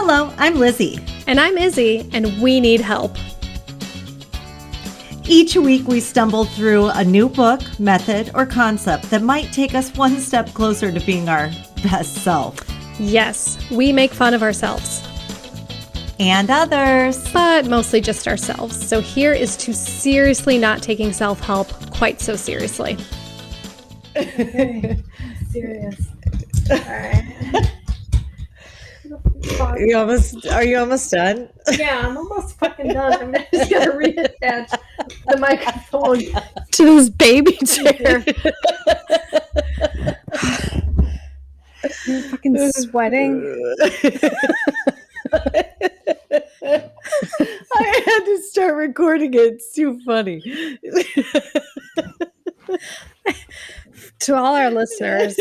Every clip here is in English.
Hello, I'm Lizzy. And I'm Izzy, and we need help. Each week we stumble through a new book, method, or concept that might take us one step closer to being our best self. Yes, we make fun of ourselves. And others. But mostly just ourselves. So here is to seriously not taking self-help quite so seriously. Okay. Serious. All right. Are you almost done? Yeah, I'm almost fucking done. I'm just gonna reattach the microphone To this baby chair. You're fucking sweating. I had to start recording it. It's too funny. To all our listeners,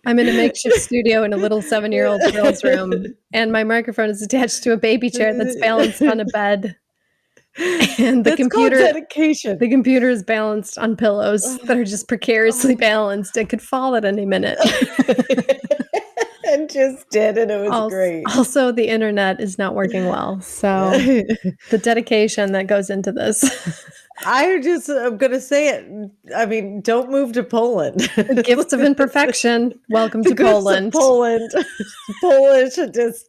I'm in a makeshift studio in a little 7-year-old girl's room, and my microphone is attached to a baby chair that's balanced on a bed. And the computer is balanced on pillows that are just precariously balanced and could fall at any minute. And just did, and it was great. Also, the internet is not working well. So the dedication that goes into this. I'm going to say it. I mean, don't move to Poland. The gifts of imperfection. Welcome to Poland. Poland. Polish edition.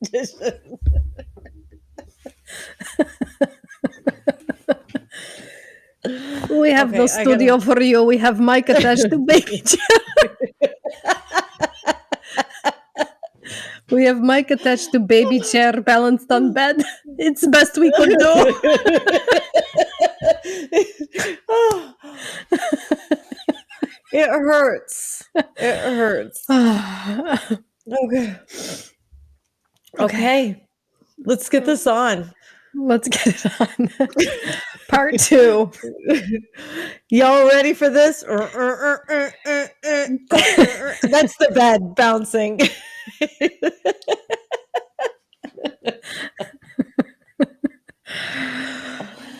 We have no studio for you. We have mic attached to baby chair. We have mic attached to baby chair balanced on bed. It's the best we could do. It hurts. It hurts. Okay. Let's get this on. Let's get it on. Part 2. Y'all ready for this? That's the bed bouncing.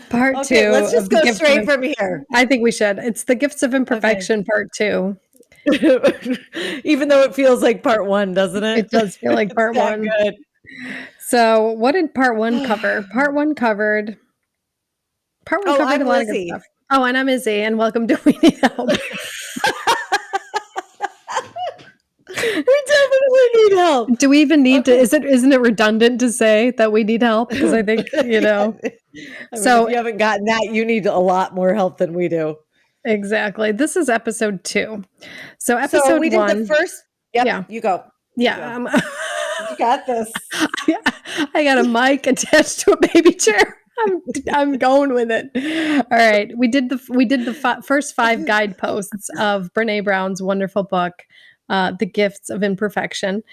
Part 2. Let's just go straight from here. I think we should. It's the gifts of imperfection, Part 2. Even though it feels like Part 1, doesn't it? It does feel like Part 1. Good. So, what did Part 1 cover? Part 1 covered a lot of good stuff. Oh, and I'm Izzy, and welcome to We Need Help. We definitely need help. Do we even need to? Isn't it redundant to say that we need help? Because I think I mean, if you haven't gotten that, you need a lot more help than we do. Exactly. This is episode 2. So episode we 1. did the first. Yep, yeah, you go. Yeah, you got this. I got a mic attached to a baby chair. I'm going with it. All right, we did the first 5 guideposts of Brene Brown's wonderful book, The Gifts of Imperfection.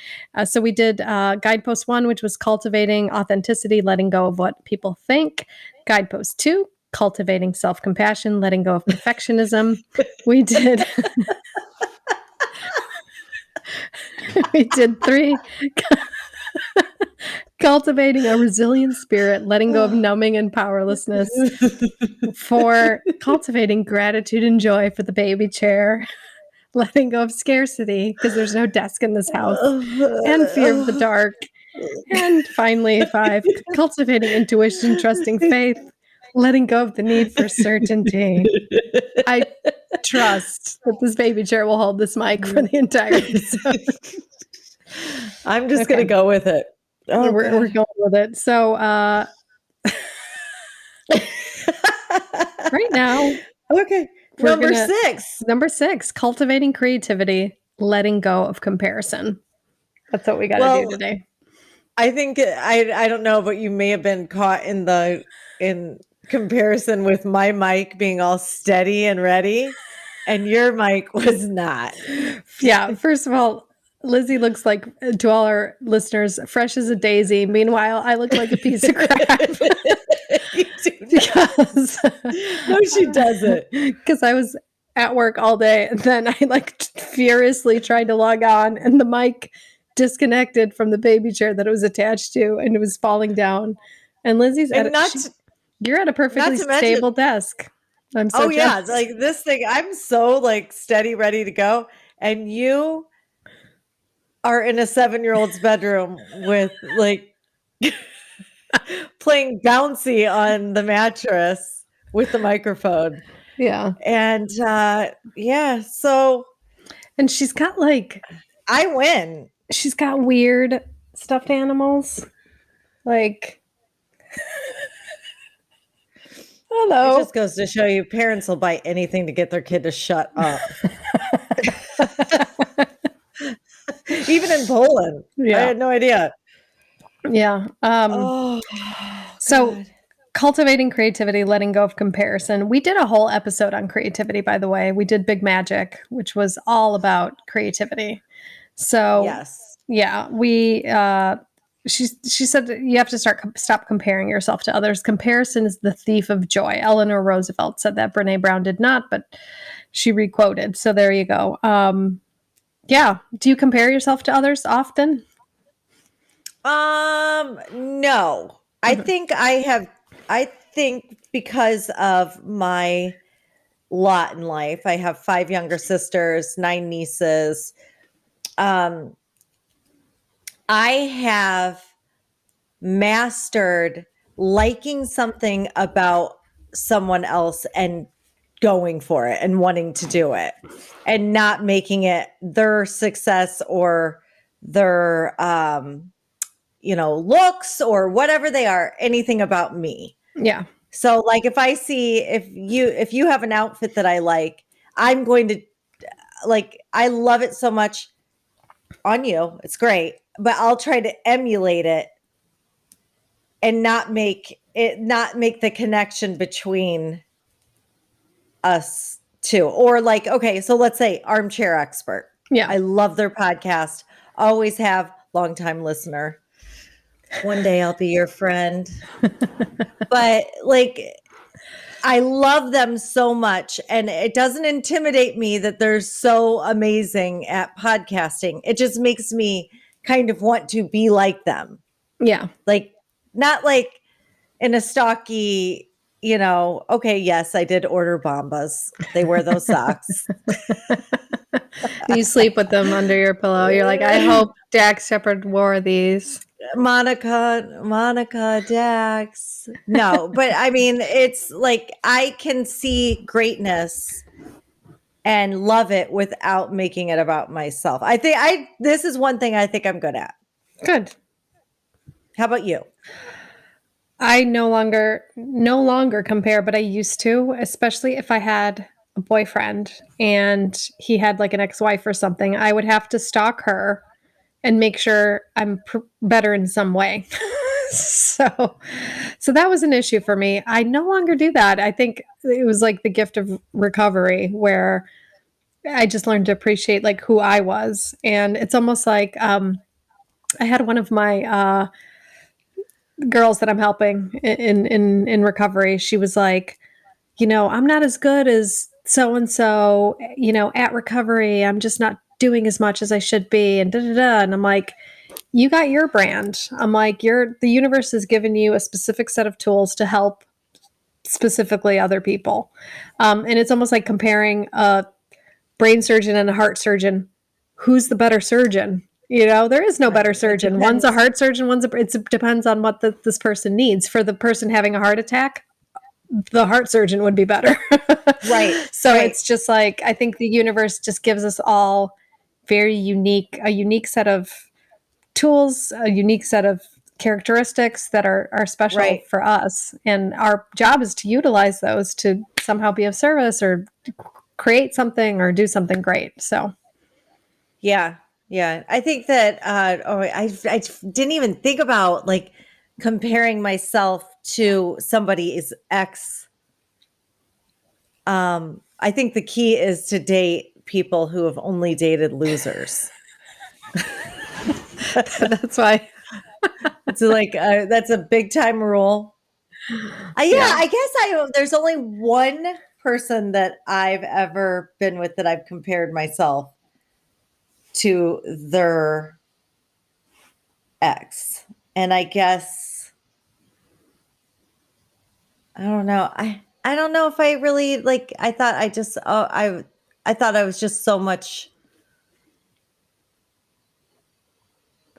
So we did guidepost 1, which was cultivating authenticity, letting go of what people think. Guidepost 2, cultivating self-compassion, letting go of perfectionism. We did 3. Cultivating a resilient spirit, letting go of numbing and powerlessness. 4, cultivating gratitude and joy for the baby chair, letting go of scarcity because there's no desk in this house, and fear of the dark. And finally, 5, cultivating intuition, trusting faith, letting go of the need for certainty. I trust that this baby chair will hold this mic for the entire episode. I'm just going to go with it. Oh, we're going with it. So right now, okay. Number 6, cultivating creativity, letting go of comparison. That's what we got to do today. I think I don't know, but you may have been caught in comparison with my mic being all steady and ready, and your mic was not. Yeah. First of all, Lizzy looks like, to all our listeners, fresh as a daisy. Meanwhile, I look like a piece of crap. No, she doesn't. Because I was at work all day, and then I furiously tried to log on, and the mic disconnected from the baby chair that it was attached to, and it was falling down. And Lizzy's you're at a perfectly stable desk. I'm so jealous. Like this thing, I'm so steady, ready to go, and you are in a 7-year-old's bedroom with like playing bouncy on the mattress with the microphone. Yeah. And yeah, so And she's got like, I win. she's got weird stuffed animals. Like, It hello. just goes to show you parents will buy anything to get their kid to shut up. Even in Poland. I Yeah. had no idea. Yeah. Oh, So God. cultivating creativity, letting go of comparison. We did a whole episode on creativity, by the way. We did Big Magic, which was all about creativity. So Yes. yeah, she said that you have to stop comparing yourself to others. Comparison is the thief of joy. Eleanor Roosevelt said that. Brene Brown did not, but she requoted. So there you go. Yeah. Do you compare yourself to others often? No. I think because of my lot in life, I have 5 younger sisters, 9 nieces. I have mastered liking something about someone else and going for it and wanting to do it and not making it their success or their looks or whatever they are, anything about me. Yeah. So like if you have an outfit that I like, I'm going to like, I love it so much on you. It's great, but I'll try to emulate it and not make the connection between us two. Or like, okay, so let's say Armchair Expert. Yeah. I love their podcast. Always have, longtime listener. One day I'll be your friend. But like, I love them so much, and it doesn't intimidate me that they're so amazing at podcasting. It just makes me kind of want to be like them. Yeah. Like, not like in a stocky, okay, yes, I did order Bombas. They wear those socks. You sleep with them under your pillow. You're like, I hope Dax Shepard wore these. Monica, Dax. No, but I mean, it's like I can see greatness and love it without making it about myself. This is one thing I think I'm good at. Good. How about you? I no longer compare, but I used to, especially if I had a boyfriend and he had like an ex-wife or something. I would have to stalk her and make sure I'm better in some way. so that was an issue for me. I no longer do that. I think it was like the gift of recovery where I just learned to appreciate like who I was. And it's almost like I had one of my girls that I'm helping in recovery. She was like, I'm not as good as so and so, at recovery. I'm just not doing as much as I should be, and da da da. And I'm like, you got your brand. I'm like, the universe has given you a specific set of tools to help specifically other people. And it's almost like comparing a brain surgeon and a heart surgeon. Who's the better surgeon? There is no better surgeon. One's a heart surgeon. It depends on what this person needs. For the person having a heart attack, the heart surgeon would be better. Right. So right. it's just like, I think the universe just gives us all a unique set of tools, a unique set of characteristics that are special Right. for us. And our job is to utilize those to somehow be of service or create something or do something great. So Yeah. Yeah. I think that, I didn't even think about like comparing myself to somebody's ex. I think the key is to date people who have only dated losers. that's why. It's like, that's a big time rule. I guess there's only one person that I've ever been with that I've compared myself to their ex. And I guess, I don't know. I don't know if I really like, I thought I thought I was just so much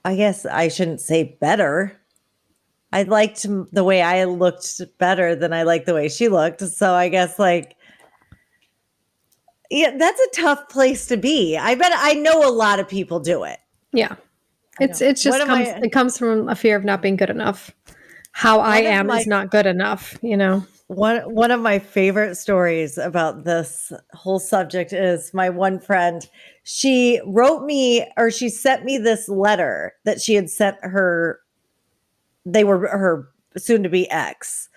I guess I shouldn't say better. I liked the way I looked better than I liked the way she looked. So I guess like, yeah, that's a tough place to be. I bet I know a lot of people do it. Yeah. It One just of comes my it comes from a fear of not being good enough. How I one of am my is not good enough, you know. one of my favorite stories about this whole subject is my one friend. She wrote me, or she sent me this letter that she had sent her. They were her soon to be ex.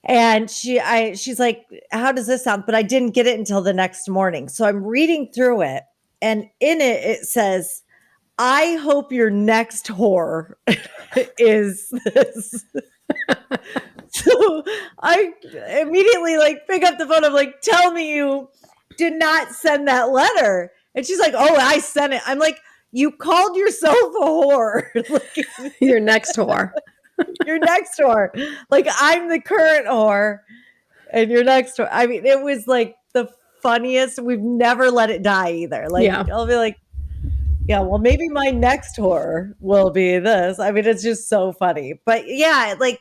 And she's like, how does this sound? But I didn't get it until the next morning. So I'm reading through it, and in it it says, I hope your next whore is this. So I immediately like pick up the phone. I'm like, tell me you did not send that letter. And she's like, oh, I sent it. I'm like, you called yourself a whore. Like, Your next whore. your next whore. Like, I'm the current whore and your next whore. I mean, it was like the funniest. We've never let it die either. Like, Yeah. I'll be like, yeah, well, maybe my next whore will be this. I mean, it's just so funny. But yeah, like,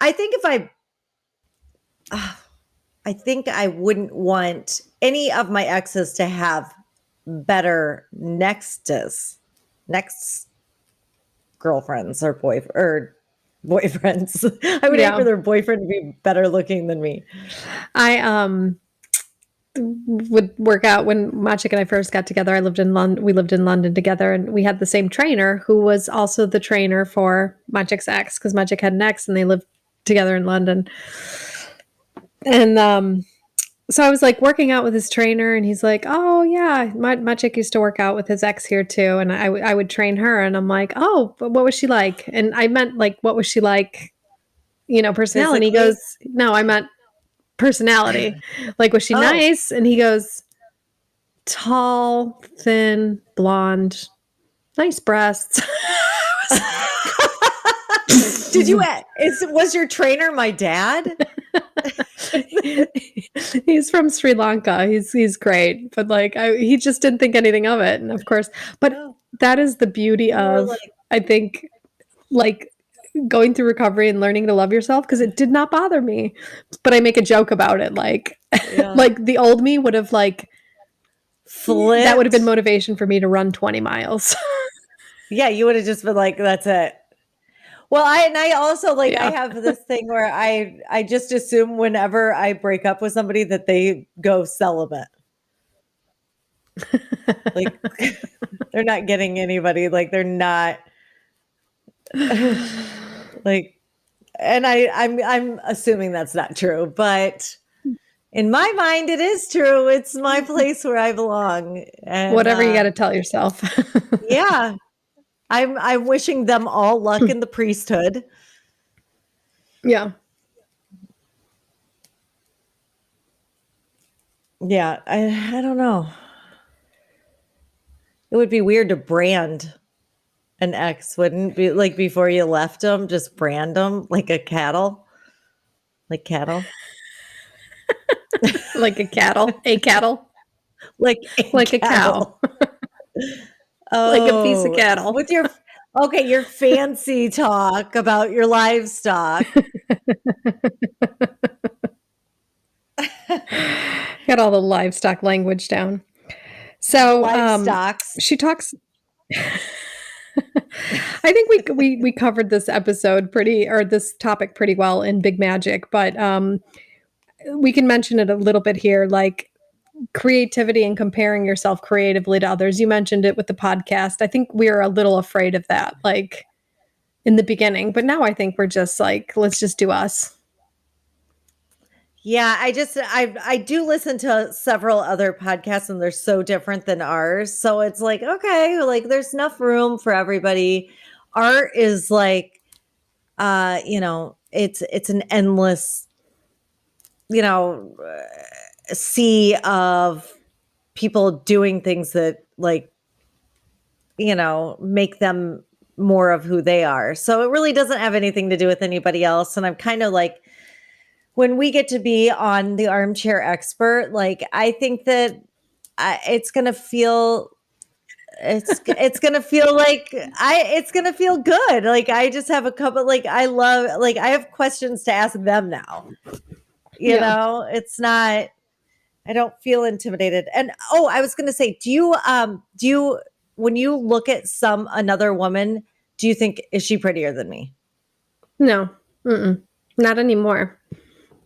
I think I think I wouldn't want any of my exes to have better next girlfriends or boyfriends. I would hate for their boyfriend to be better looking than me. I would work out when Machik and I first got together. We lived in London together, and we had the same trainer who was also the trainer for Machik's ex, because Machik had an ex and they lived together in London. And so I was like working out with his trainer, and he's like, oh yeah, Machik used to work out with his ex here too. And I would train her, and I'm like, oh, but what was she like? And I meant like, what was she like, you know, personality. He Physically? goes, no, I meant personality. Like, was she Oh. nice? And he goes, tall, thin, blonde, nice breasts. Was your trainer my dad? He's from Sri Lanka. He's great, but like he just didn't think anything of it. And of course, but that is the beauty of, I think, like going through recovery and learning to love yourself, because it did not bother me. But I make a joke about it, like like the old me would have like flipped. That would have been motivation for me to run 20 miles. Yeah, you would have just been like, that's it. Well, I also like, I have this thing where I just assume whenever I break up with somebody that they go celibate. Like, they're not getting anybody. Like, they're not like, and I'm assuming that's not true, but in my mind, it is true. It's my place where I belong. And whatever you got to tell yourself. Yeah. I'm wishing them all luck in the priesthood. Yeah. Yeah, I don't know. It would be weird to brand an ex, wouldn't be like before you left them, just brand them like a cattle. Like cattle. Like a cattle. A cattle. Like a cow. Oh, like a piece of cattle. With your your fancy talk about your livestock. Got all the livestock language down. So she talks. I think we covered this this topic pretty well in Big Magic, but we can mention it a little bit here, like creativity and comparing yourself creatively to others. You mentioned it with the podcast. I think we were a little afraid of that, like in the beginning, but now I think we're just like, let's just do us. Yeah, I do listen to several other podcasts, and they're so different than ours. So it's like, okay, like there's enough room for everybody. Art is like, it's an endless, sea of people doing things that like, make them more of who they are. So it really doesn't have anything to do with anybody else. And I'm kind of like, when we get to be on the armchair expert, like I think that it's going to feel it's gonna feel like it's gonna feel good. Like I just have a couple. Like I love. Like I have questions to ask them now. You know, it's not. I don't feel intimidated. And I was gonna say, do you when you look at another woman, do you think is she prettier than me? No, not anymore.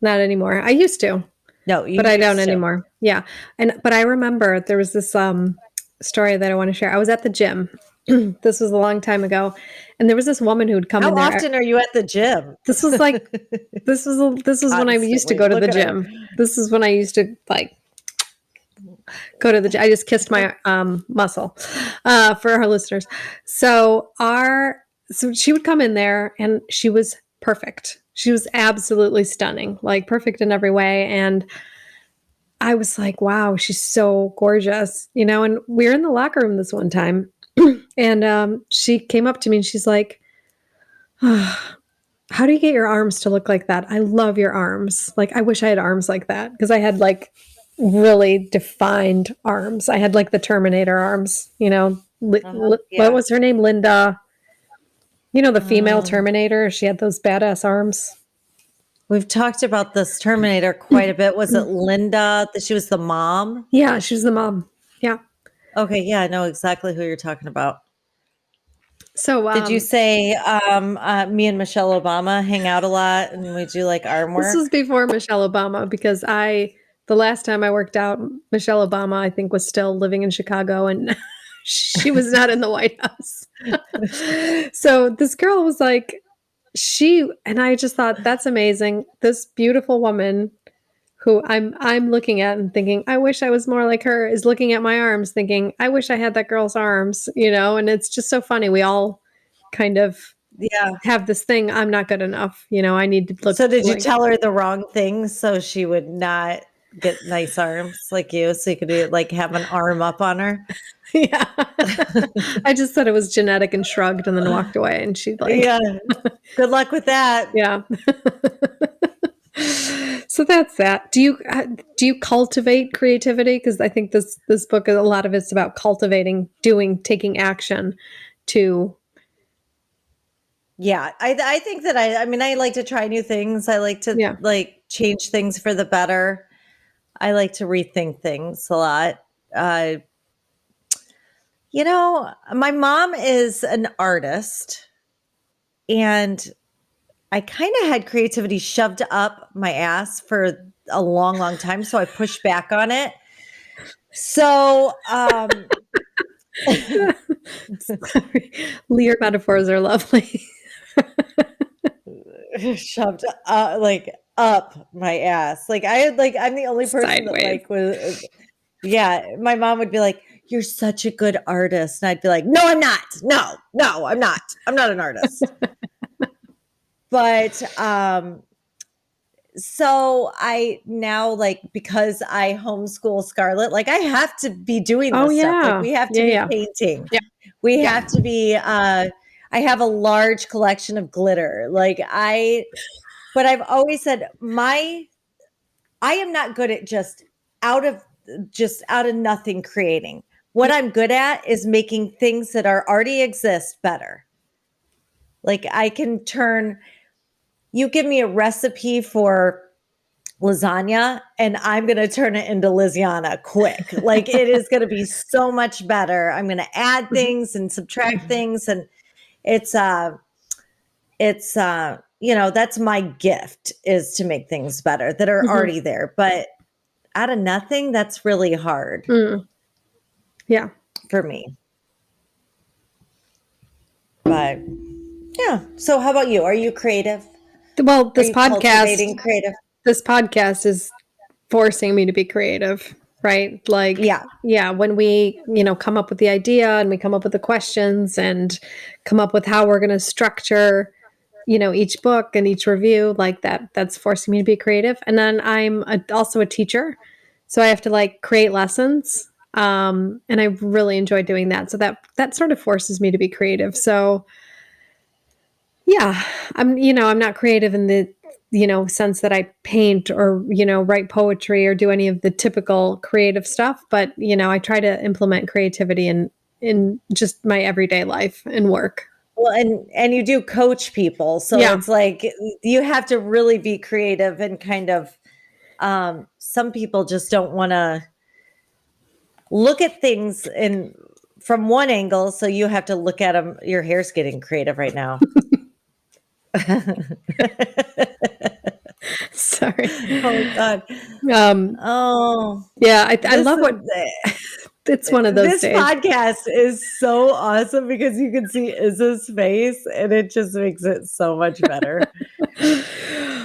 Not anymore. I used to. No, you but I don't used to. anymore. Yeah. But I remember there was this story that I want to share. I was at the gym. This was a long time ago. And there was this woman who'd come in How there. often are you at the gym? This was like this was when I used to Constantly. go to Look the at her. gym. This is when I used to like go to the gym. I just kissed my muscle for our listeners. So she would come in there and she was perfect. She was absolutely stunning, like perfect in every way. And I was like, wow, she's so gorgeous, you know, and we were in the locker room this one time and she came up to me and she's like, how do you get your arms to look like that? I love your arms. Like, I wish I had arms like that because I had like really defined arms. I had like the Terminator arms, you know, Yeah. what was her name? Linda, you know, the female Terminator. She had those badass arms. We've talked about this Terminator quite a bit. Was it Linda? She was the mom? Yeah, she was the mom. Yeah. Okay, yeah, I know exactly who you're talking about. So Did you say me and Michelle Obama hang out a lot and we do like arm work? this was before Michelle Obama because the last time I worked out, Michelle Obama, I think, was still living in Chicago and she was not in the White House. So this girl was like, and I just thought, that's amazing. This beautiful woman who I'm looking at and thinking, I wish I was more like her, is looking at my arms thinking, I wish I had that girl's arms, you know, and it's just so funny. We all kind of have this thing, I'm not good enough, you know, I need to look. So did you tell her the wrong things so she would not get nice arms like you, so you could like have an arm up on her? Yeah. I just said it was genetic and shrugged and then walked away and she'd like, Yeah. Good luck with that. yeah. So that's that. Do you cultivate creativity? Because I think this book, a lot of it's about cultivating, taking action to. Yeah, I think that I mean I like to try new things. I like to like change things for the better. I like to rethink things a lot. You know, my mom is an artist and I kind of had creativity shoved up my ass for a long, long time. So I pushed back on it. So, Sorry. Your metaphors are lovely. shoved like up my ass. Like I had like, I'm the only person Sideways. that like was, yeah. My mom would be like, you're such a good artist. And I'd be like, no, I'm not. No, I'm not. I'm not an artist. But, so I now like because I homeschool Scarlett, like I have to be doing this stuff. Like we have to be painting. Yeah. We have to be I have a large collection of glitter. But I've always said I am not good at just out of nothing creating. What I'm good at is making things that already exist better. Like I can you give me a recipe for lasagna and I'm going to turn it into Liziana quick. Like it is going to be so much better. I'm going to add things and subtract things. And it's you know, that's my gift is to make things better that are already there. But out of nothing, that's really hard. Yeah. For me. But yeah. So how about you? Are you creative? Well, this Cultivating creative? This podcast is forcing me to be creative, right? Like, when we, you know, come up with the idea and we come up with the questions and come up with how we're going to structure, you know, each book and each review, like that's forcing me to be creative. And then I'm also a teacher. So I have to like create lessons. And I really enjoy doing that. So that sort of forces me to be creative. So yeah, I'm not creative in the, you know, sense that I paint or, you know, write poetry or do any of the typical creative stuff. But, you know, I try to implement creativity in in just my everyday life and work. Well, and you do coach people, so Yeah. it's like you have to really be creative and kind of some people just don't want to look at things in from one angle, so you have to look at them. Your hair's getting creative right now. Sorry. Oh God. Oh, Yeah, I this love what it's one of those this days. podcast is so awesome because you can see Izzy's face, and it just makes it so much better.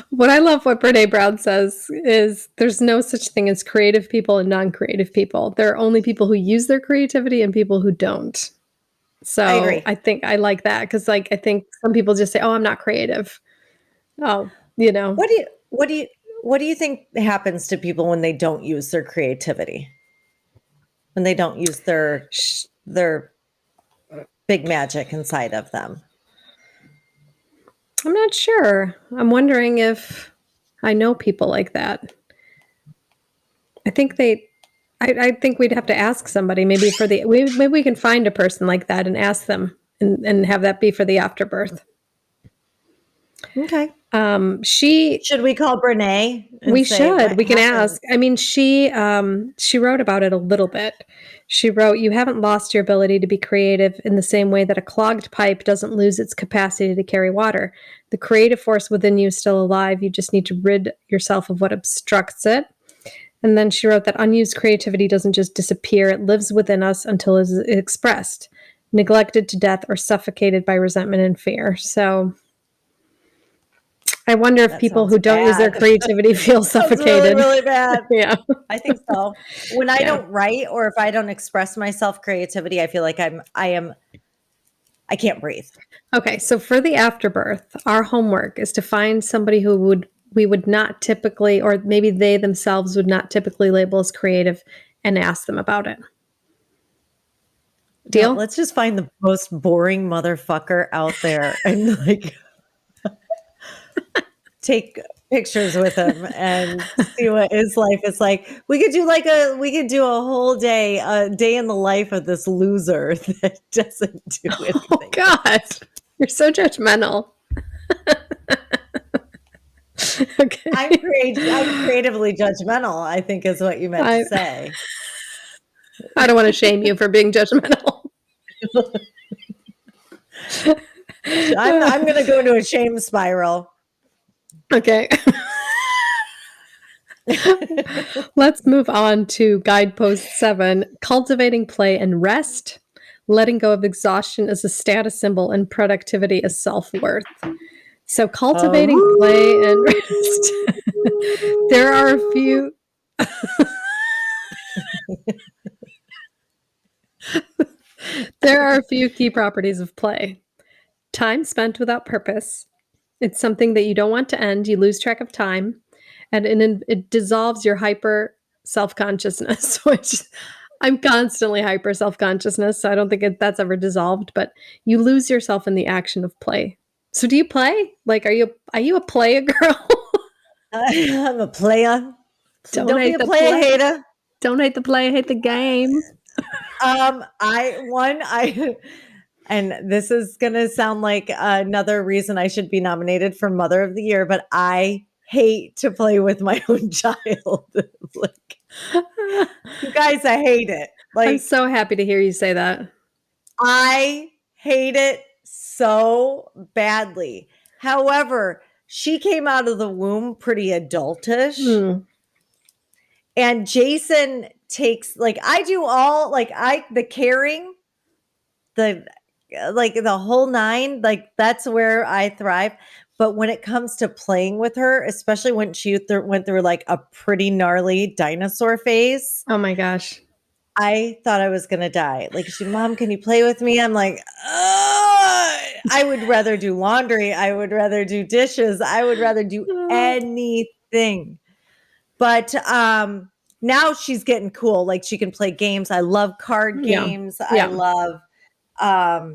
What I love what Brene Brown says is there's no such thing as creative people and non-creative people. There are only people who use their creativity and people who don't. So I agree. I think I like that because like I think some people just say, "Oh, I'm not creative." Oh, you know. What do you think happens to people when they don't use their creativity? When they don't use their big magic inside of them? I'm not sure. I'm wondering if I know people like that. I think I think we'd have to ask somebody maybe maybe we can find a person like that and ask them and have that be for the afterbirth. Okay. She Should we call Brene? we say, should. what We can happened? ask. I mean, she wrote about it a little bit. She wrote, "You haven't lost your ability to be creative in the same way that a clogged pipe doesn't lose its capacity to carry water. The creative force within you is still alive. You just need to rid yourself of what obstructs it." And then she wrote that unused creativity doesn't just disappear, it lives within us until it is expressed, neglected to death, or suffocated by resentment and fear. So I wonder if That people sounds who don't use their bad. creativity feel Sounds suffocated. really, really bad. Yeah. I think so. When I Yeah. don't write or if I don't express myself creativity, I feel like I can't breathe. Okay, so for the afterbirth, our homework is to find somebody who we would not typically, or maybe they themselves would not typically label as creative, and ask them about it. Deal? No, let's just find the most boring motherfucker out there and like take pictures with him and see what his life is like. We could do a whole day, a day in the life of this loser that doesn't do anything. Oh God, you're so judgmental. Okay. I'm creatively judgmental, I think is what you meant to say. I don't want to shame you for being judgmental. I'm going to go into a shame spiral. Okay. Let's move on to Guidepost 7, cultivating play and rest, letting go of exhaustion as a status symbol and productivity as self-worth. So cultivating play and rest. There are a few There are a few key properties of play. Time spent without purpose. It's something that you don't want to end. You lose track of time. And it dissolves your hyper self-consciousness, which I'm constantly hyper self-consciousness. So I don't think that's ever dissolved, but you lose yourself in the action of play. So do you play? Like, are you a play girl? I'm a player. So don't be hate a the player play. hater. Don't hate the play, hate the game. And this is gonna sound like another reason I should be nominated for Mother of the Year, but I hate to play with my own child. Like, you guys, I hate it. Like, I'm so happy to hear you say that. I hate it so badly. However, she came out of the womb pretty adultish. And Jason takes I do all the caring, the whole nine, that's where I thrive. But when it comes to playing with her, especially when she went through like a pretty gnarly dinosaur phase, Oh my gosh. I thought I was gonna die. Like, Mom, can you play with me? I'm like, I would rather do laundry. I would rather do dishes. I would rather do anything. But now she's getting cool. Like, she can play games. I love card games. Yeah. I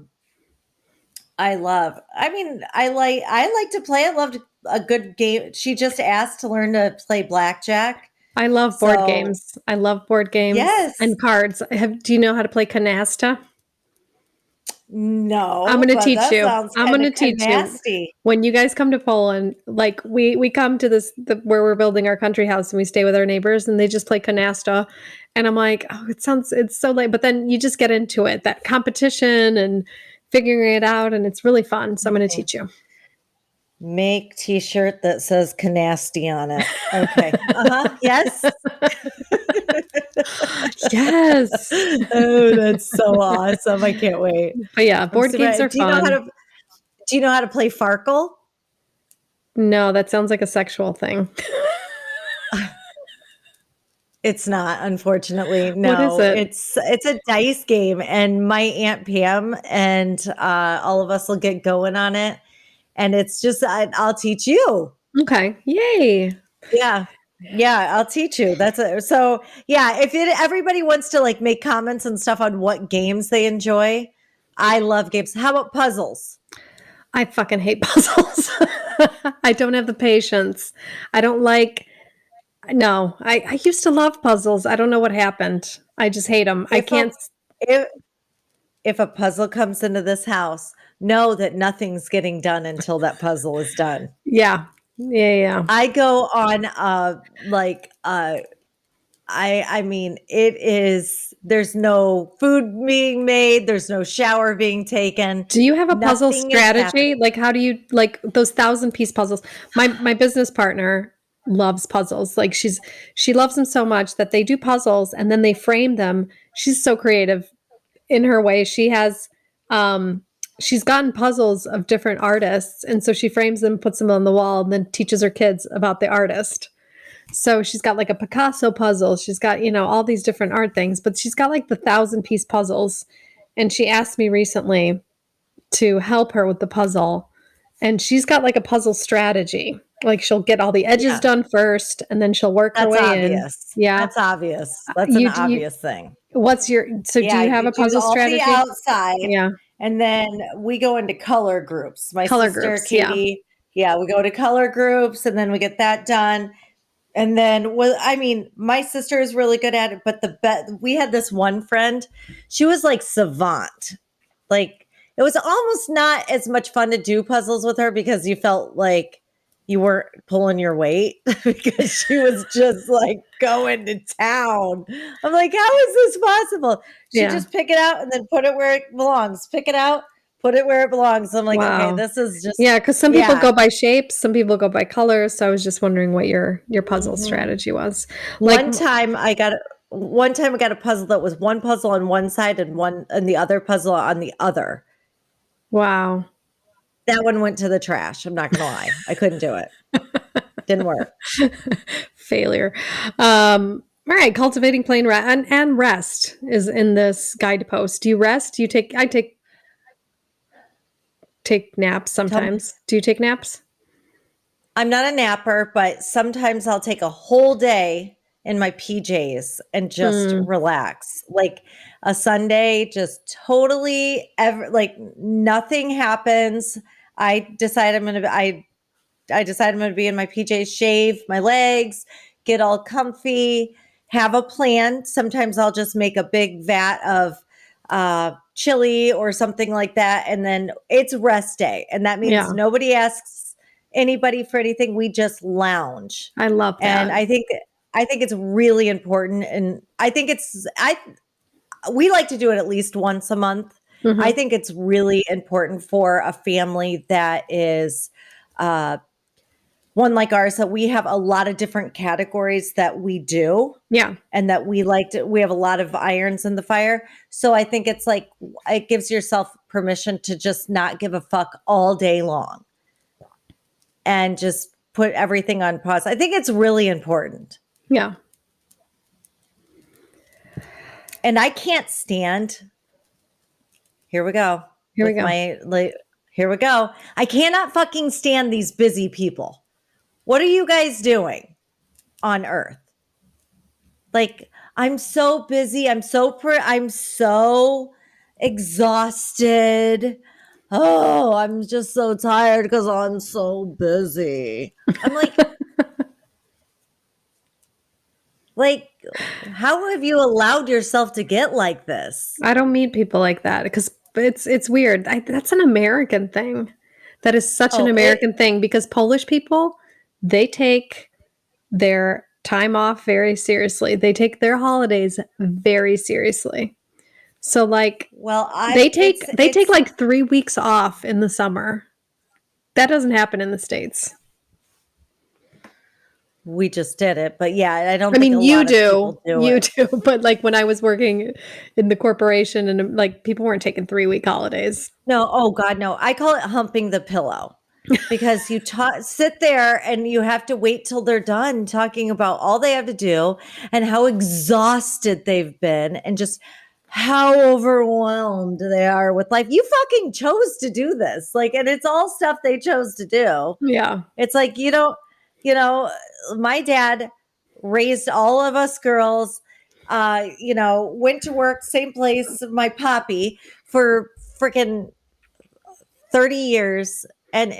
like to play. I loved a good game. She just asked to learn to play blackjack. I love board games. I love board games. Yes. And cards. Do you know how to play canasta? No, I'm going to but teach that you. sounds I'm kind going of to teach you. nasty. When you guys come to Poland, like we come to where we're building our country house and we stay with our neighbors and they just play canasta. And I'm like, oh, it's so late. But then you just get into it, that competition and figuring it out. And it's really fun. So I'm going to teach you. Make t-shirt that says canasty on it. Okay. Yes. Yes. Oh, that's so awesome. I can't wait. But yeah, I'm board super games are do you know how fun. do you know how to play Farkle? No, that sounds like a sexual thing. It's not, unfortunately. What is No, it? it's a dice game, and my Aunt Pam and all of us will get going on it. And it's just I'll teach you. Okay. Yay. Yeah. Yeah, I'll teach you. That's it. So yeah, if everybody wants to like make comments and stuff on what games they enjoy, I love games. How about puzzles? I fucking hate puzzles. I don't have the patience. I don't like. No, I used to love puzzles. I don't know what happened. I just hate them. I If a can't. if, if a puzzle comes into this house, know that nothing's getting done until that puzzle is done. Yeah. Yeah. I go on I mean it is there's no food being made, there's no shower being taken. Do you have a puzzle Nothing is strategy? happening. Like, how do you like those 1,000-piece puzzles? My business partner loves puzzles. Like, she loves them so much that they do puzzles and then they frame them. She's so creative in her way. She's gotten puzzles of different artists, and so she frames them, puts them on the wall, and then teaches her kids about the artist. So she's got like a Picasso puzzle. She's got, all these different art things, but she's got like the 1,000-piece puzzles. And she asked me recently to help her with the puzzle. And she's got like a puzzle strategy. Like, she'll get all the edges Yeah, done first and then she'll work her that's way in. obvious. Yeah. That's obvious. That's an You obvious thing. do Yeah, you have you a do puzzle all the strategy? outside, Yeah. and then we go into color groups. My Color sister, groups. Yeah. Katie, yeah, we go to color groups, and then we get that done. And then, well, I mean, my sister is really good at it, but we had this one friend, she was like savant. Like, it was almost not as much fun to do puzzles with her because you felt like you weren't pulling your weight because she was just like going to town. I'm like, how is this possible? She Yeah. just pick it out and then put it where it belongs. Pick it out, put it where it belongs. I'm like, okay, Wow. this is just Yeah, because some people yeah. go by shapes, some people go by colors. So I was just wondering what your puzzle strategy was. Like, One time I got a puzzle that was one puzzle on one side and the other puzzle on the other. wow. That one went to the trash. I'm not gonna lie. I couldn't do it. Didn't work. Failure. All right, cultivating plain rest and rest is in this guidepost. Do you rest? Do you take? I take naps Tell me. sometimes. Do you take naps? I'm not a napper, but sometimes I'll take a whole day in my PJs and just Mm, relax. Like a Sunday, just totally like nothing happens. I decide I'm gonna I decide I'm going to be in my PJs, shave my legs, get all comfy, have a plan. Sometimes I'll just make a big vat of chili or something like that. And then it's rest day. And that means yeah, nobody asks anybody for anything. We just lounge. I love And that. I think it's really important. And I think we like to do it at least once a month. I Hmm. think it's really important for a family that is uh, one like ours, that we have a lot of different categories that we do Yeah, and that we have a lot of irons in the fire. So I think it's like it gives yourself permission to just not give a fuck all day long and just put everything on pause. I think it's really important. yeah. And I can't stand, here we go Here we with go. here we go. I cannot fucking stand these busy people. What are you guys doing on earth? Like, I'm so busy. I'm so exhausted. Oh, I'm just so tired because I'm so busy. I'm like, how have you allowed yourself to get like this? I don't meet people like that because but it's weird. That's an American thing. That is such an Oh, American thing because Polish people, they take their time off very seriously. They take their holidays very seriously. So like well, they take it's like 3 weeks off in the summer. That doesn't happen in the States. we just did it, but yeah, I don't I think a mean, lot of people do you it. do, but like when I was working in the corporation and like people weren't taking 3-week holidays. No, oh God, no. I call it humping the pillow because you sit there and you have to wait till they're done talking about all they have to do and how exhausted they've been and just how overwhelmed they are with life. You fucking chose to do this. Like, and it's all stuff they chose to do. Yeah. It's like, you know, my dad raised all of us girls, went to work, same place, my poppy for freaking 30 years. And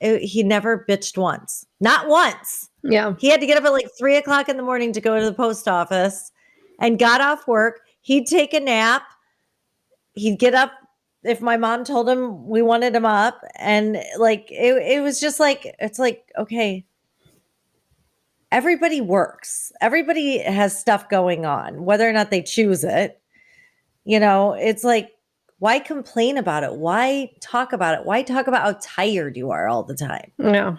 he never bitched once, not once. Yeah. He had to get up at like 3 o'clock in the morning to go to the post office and got off work. He'd take a nap. He'd get up if my mom told him we wanted him up. And like, it was just like, it's like, okay, everybody works. Everybody has stuff going on, whether or not they choose it. It's like, why complain about it? Why talk about it? Why talk about how tired you are all the time? Yeah.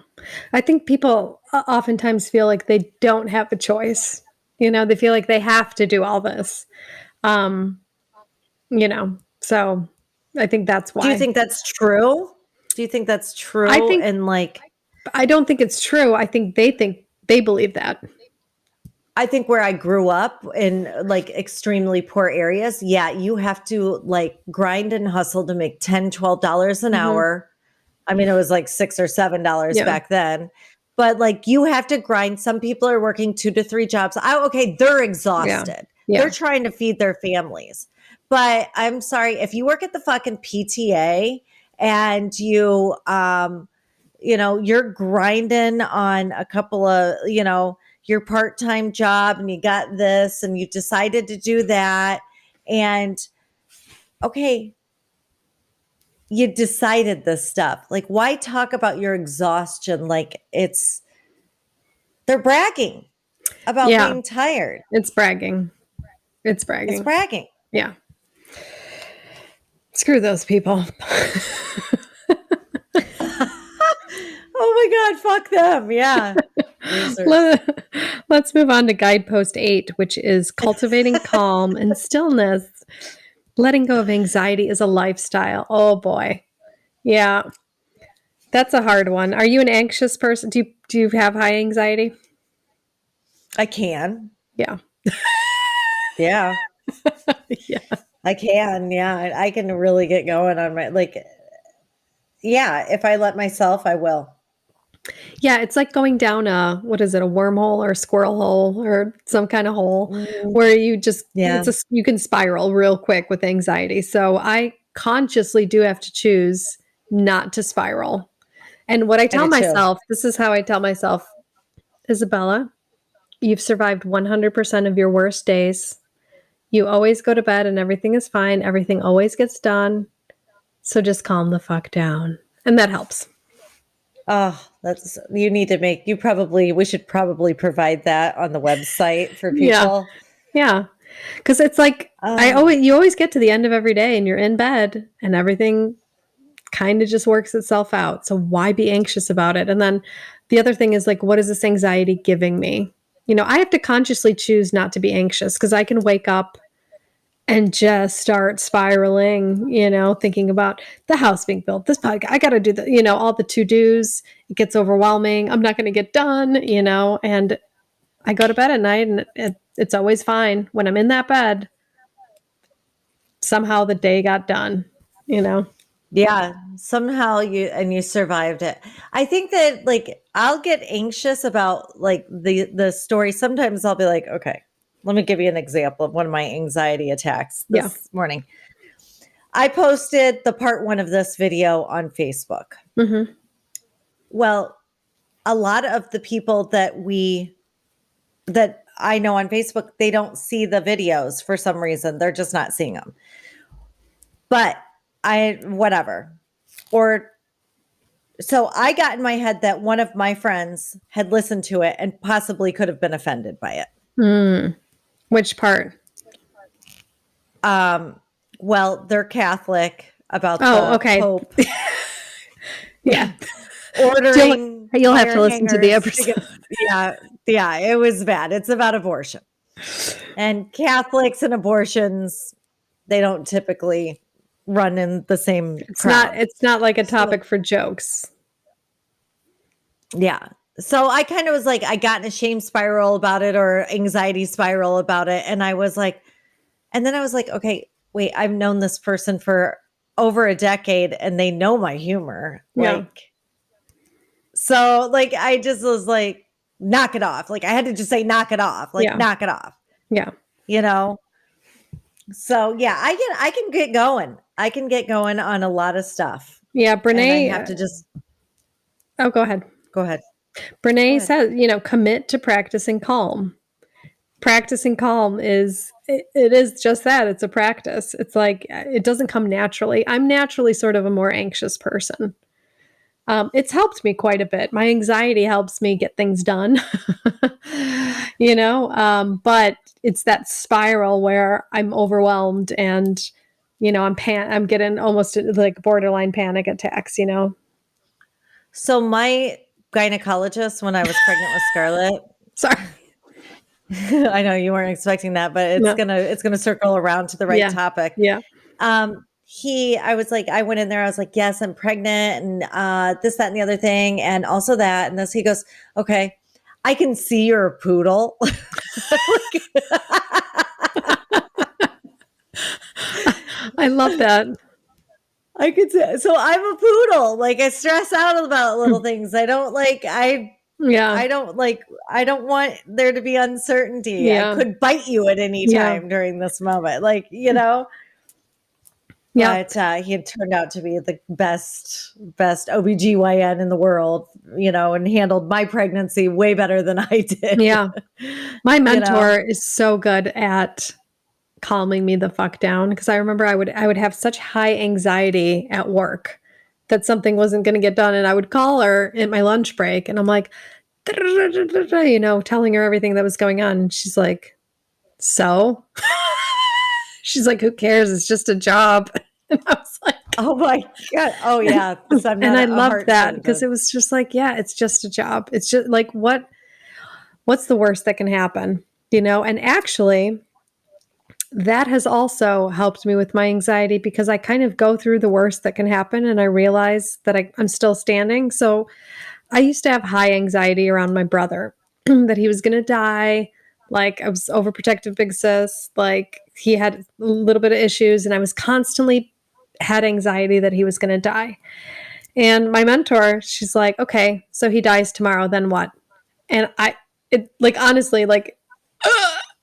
I think people oftentimes feel like they don't have a choice. They feel like they have to do all this. So I think that's why. Do you think that's true? Do you think that's true? I think And like, I don't think it's true. I think they believe that. I think where I grew up in like extremely poor areas, yeah, you have to like grind and hustle to make $10, $12 an hour. I mean, it was like $6 or $7 back then. But like you have to grind. Some people are working 2 to 3 jobs. Okay, they're exhausted. Yeah. They're trying to feed their families. But I'm sorry, if you work at the fucking PTA and you're grinding on a couple of, your part-time job and you got this and you decided to do that. And okay, you decided this stuff. Like, why talk about your exhaustion? Like they're bragging about being tired. It's bragging. It's bragging. It's bragging. Yeah. Screw those people. Oh my God, fuck them. Yeah. Let's move on to Guidepost 8, which is cultivating calm and stillness. Letting go of anxiety is a lifestyle. Oh boy. Yeah. That's a hard one. Are you an anxious person? Do you have high anxiety? I can. Yeah. Yeah. Yeah. I can. Yeah. I can really get going on yeah, if I let myself, I will. Yeah, it's like going down a wormhole or a squirrel hole or some kind of hole where you just, you can spiral real quick with anxiety. So I consciously do have to choose not to spiral. And what I tell myself, this is how I tell myself, Isabella, you've survived 100% of your worst days. You always go to bed and everything is fine. Everything always gets done. So just calm the fuck down. And that helps. Oh, we should probably provide that on the website for people. Yeah. Cause it's like, you always get to the end of every day and you're in bed and everything kind of just works itself out. So why be anxious about it? And then the other thing is like, what is this anxiety giving me? I have to consciously choose not to be anxious because I can wake up and just start spiraling, thinking about the house being built, this podcast, I got to do all the to-dos. It gets overwhelming. I'm not going to get done, and I go to bed at night and it's always fine. When I'm in that bed, somehow the day got done, Yeah, somehow you survived it. I think that like I'll get anxious about like the story. Sometimes I'll be like, okay, let me give you an example of one of my anxiety attacks this morning. I posted the part 1 of this video on Facebook. Mm-hmm. Well, a lot of the people that I know on Facebook, they don't see the videos for some reason. They're just not seeing them. But whatever. Or so I got in my head that one of my friends had listened to it and possibly could have been offended by it. Which part? Well, they're Catholic about Oh, the okay. Pope Yeah. ordering You'll have to wire listen to the hangers episode. yeah, it was bad. It's about abortion. And Catholics and abortions, they don't typically run in the same crowd. It's not like a topic for jokes. Yeah. So I kind of was like, I got in a shame spiral about it or anxiety spiral about it. And I was like, and then I was like, okay, wait, I've known this person for over a decade and they know my humor. Yeah. Like, so like, I just was like, knock it off. Like I had to just say, knock it off, like Yeah. knock it off, Yeah. you know? So yeah, I can get going. I can get going on a lot of stuff. Yeah. And Brene, I have to just oh, go ahead. go ahead. Brene says, commit to practicing calm. Practicing calm is, it is just that. It's a practice. It's like, it doesn't come naturally. I'm naturally sort of a more anxious person. It's helped me quite a bit. My anxiety helps me get things done, but it's that spiral where I'm overwhelmed and, I'm getting almost like borderline panic attacks, So my gynecologist, when I was pregnant with Scarlett, Sorry. I know you weren't expecting that, but it's No. gonna circle around to the right topic. Yeah. I was like, I went in there, I was like, yes, I'm pregnant and this, that, and the other thing, and also that, and this. He goes, okay, I can see you're a poodle. I love that. I could say, so I'm a poodle. Like I stress out about little things. I don't want there to be uncertainty. Yeah. I could bite you at any time during this moment. Like, Yeah. But he had turned out to be the best OBGYN in the world, and handled my pregnancy way better than I did. Yeah. My mentor is so good at calming me the fuck down, because I remember I would have such high anxiety at work that something wasn't going to get done, and I would call her at my lunch break and I'm like telling her everything that was going on, and she's like, so she's like, who cares, it's just a job. And I was like, oh my God, oh yeah. And I loved that, because it was just like, yeah, it's just a job. It's just like, what's the worst that can happen, and actually that has also helped me with my anxiety, because I kind of go through the worst that can happen and I realize that I'm still standing. So I used to have high anxiety around my brother that he was going to die. Like I was overprotective big sis. Like he had a little bit of issues and I was constantly had anxiety that he was going to die. And my mentor, she's like, okay, so he dies tomorrow, then what? And honestly,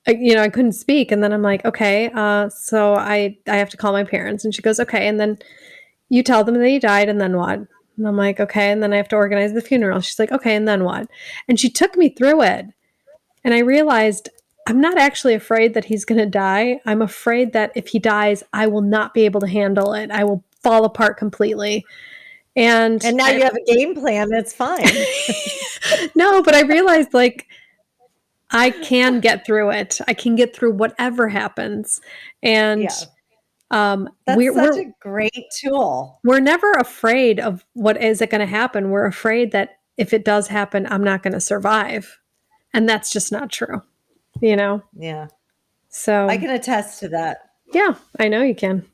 I couldn't speak. And then I'm like, okay, so I have to call my parents. And she goes, okay. And then you tell them that he died, and then what? And I'm like, okay. And then I have to organize the funeral. She's like, okay. And then what? And she took me through it. And I realized I'm not actually afraid that he's going to die. I'm afraid that if he dies, I will not be able to handle it. I will fall apart completely. And now you have a game plan. That's fine. No, but I realized I can get through it. I can get through whatever happens. And that's such a great tool. We're never afraid of what is going to happen. We're afraid that if it does happen, I'm not going to survive. And that's just not true, Yeah. So I can attest to that. Yeah, I know you can.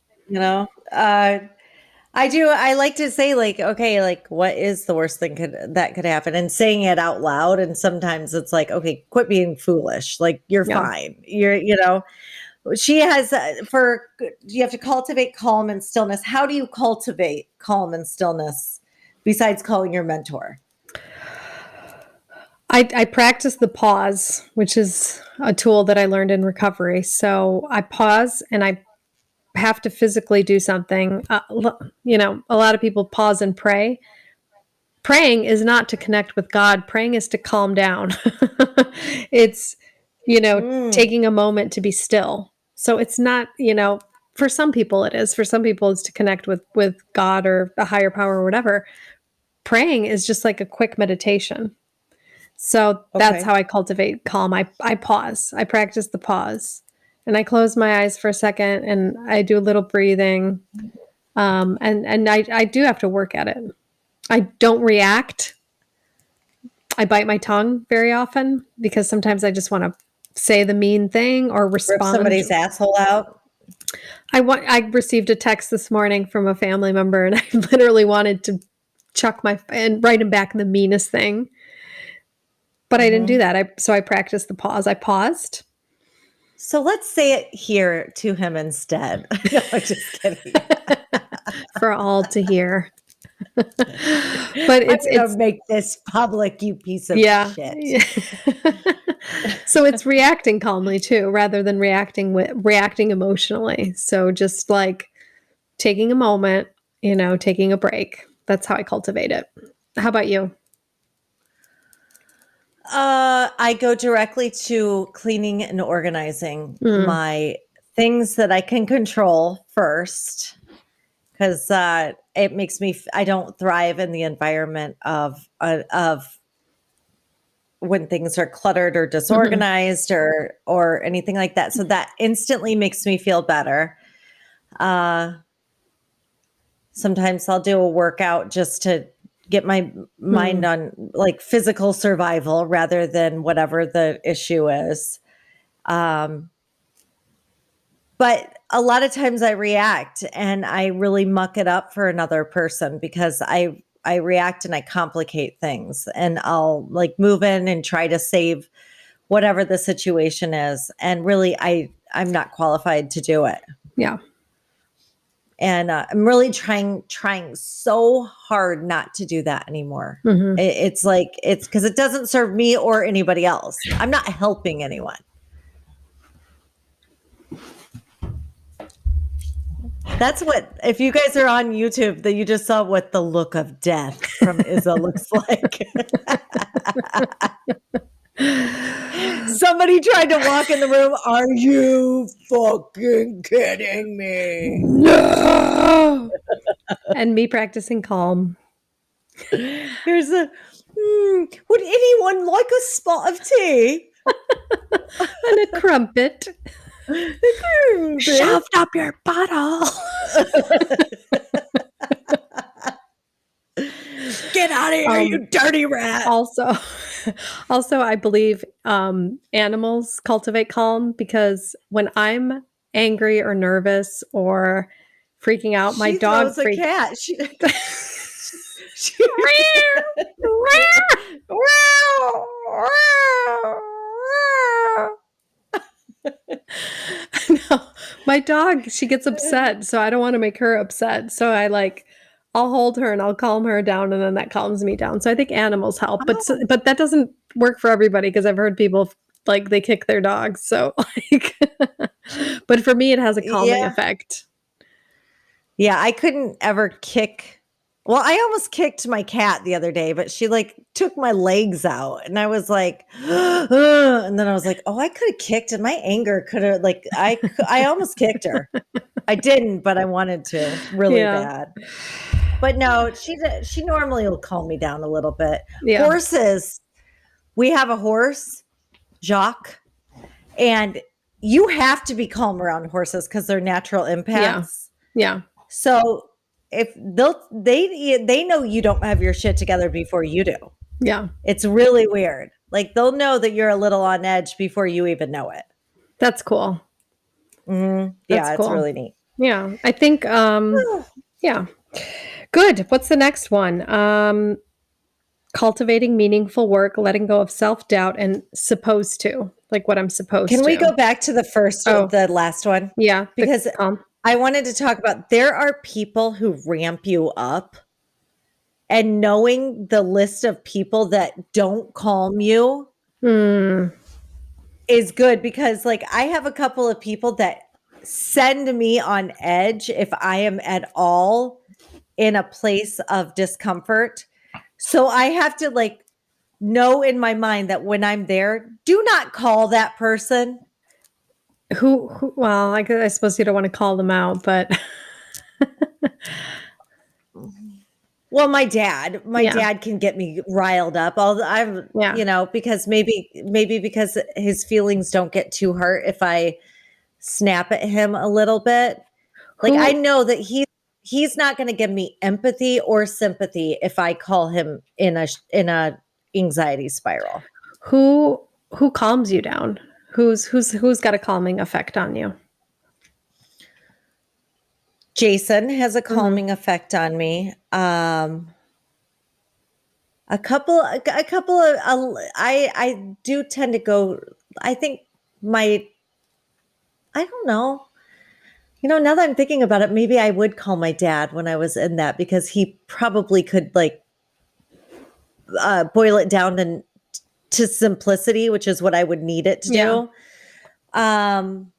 I do. I like to say okay, what is the worst thing that could happen, and saying it out loud. And sometimes it's like, okay, quit being foolish. Like you're fine. She has you have to cultivate calm and stillness. How do you cultivate calm and stillness besides calling your mentor? I practice the pause, which is a tool that I learned in recovery. So I pause and I have to physically do something. A lot of people pause and pray. Praying is not to connect with God. Praying is to calm down. It's, taking a moment to be still. So it's not, for some people it is. For some people it's to connect with God or a higher power or whatever. Praying is just like a quick meditation. So that's Okay. how I cultivate calm. I pause. I practice the pause. And I close my eyes for a second and I do a little breathing. And I do have to work at it. I don't react. I bite my tongue very often because sometimes I just want to say the mean thing or Rip respond. somebody's asshole out. I received a text this morning from a family member and I literally wanted to and write him back the meanest thing. But I didn't do that. So I practiced the pause. I paused. So let's say it here to him instead. No, I'm just kidding. For all to hear. But it's gonna make this public, you piece of shit. So it's reacting calmly too, rather than reacting emotionally. So just like taking a moment, taking a break. That's how I cultivate it. How about you? I go directly to cleaning and organizing my things that I can control first, because it makes me. I don't thrive in the environment of when things are cluttered or disorganized or anything like that. So that instantly makes me feel better. Sometimes I'll do a workout just to get my mind on like physical survival rather than whatever the issue is. But a lot of times I react and I really muck it up for another person because I react and I complicate things and I'll like move in and try to save whatever the situation is. And really I'm not qualified to do it. Yeah. And I'm really trying so hard not to do that anymore. It's because it doesn't serve me or anybody else. I'm not helping anyone. That's what, if you guys are on YouTube, that you just saw what the look of death from Izzy looks like. Somebody tried to walk in the room. Are you fucking kidding me? No. And me practicing calm. Here's would anyone like a spot of tea? And a crumpet. Shoved up your bottle. Get out of here, you dirty rat. Also, I believe animals cultivate calm because when I'm angry or nervous or freaking out, my dog throws a cat. No, my dog, she gets upset, so I don't want to make her upset. So I'll hold her and I'll calm her down, and then that calms me down. So I think animals help, but that doesn't work for everybody because I've heard people like they kick their dogs. So but for me, it has a calming effect. Yeah, I couldn't ever kick. Well, I almost kicked my cat the other day, but she like took my legs out and I was like, and then I was like, oh, I could have kicked and my anger could have I almost kicked her. I didn't, but I wanted to really bad. But no, she normally will calm me down a little bit. Yeah. Horses, we have a horse, Jacques, and you have to be calm around horses because they're natural empaths. Yeah. So if they know you don't have your shit together before you do. Yeah. It's really weird. Like they'll know that you're a little on edge before you even know it. That's cool. Mm-hmm. Yeah, it's really neat. Yeah. I think yeah. Good. What's the next one? Cultivating meaningful work, letting go of self-doubt and supposed to, like what I'm supposed to. Can we go back to the last one? Yeah. Because I wanted to talk about, there are people who ramp you up, and knowing the list of people that don't calm you is good, because like I have a couple of people that send me on edge if I am at all in a place of discomfort. So I have to like know in my mind that when I'm there, do not call that person. Well, I suppose you don't want to call them out, but Well, my dad Yeah. can get me riled up. Although I'm, Yeah. because maybe because his feelings don't get too hurt if I snap at him a little bit. Like I Who know that he's not going to give me empathy or sympathy if I call him in a anxiety spiral. who who calms you down? Who's got a calming effect on you? Jason has a Mhm. calming effect on me. A couple of I do tend to go. I think my I don't know. Now that I'm thinking about it, maybe I would call my dad when I was in that because he probably could like boil it down to simplicity, which is what I would need it to Yeah. do. Um,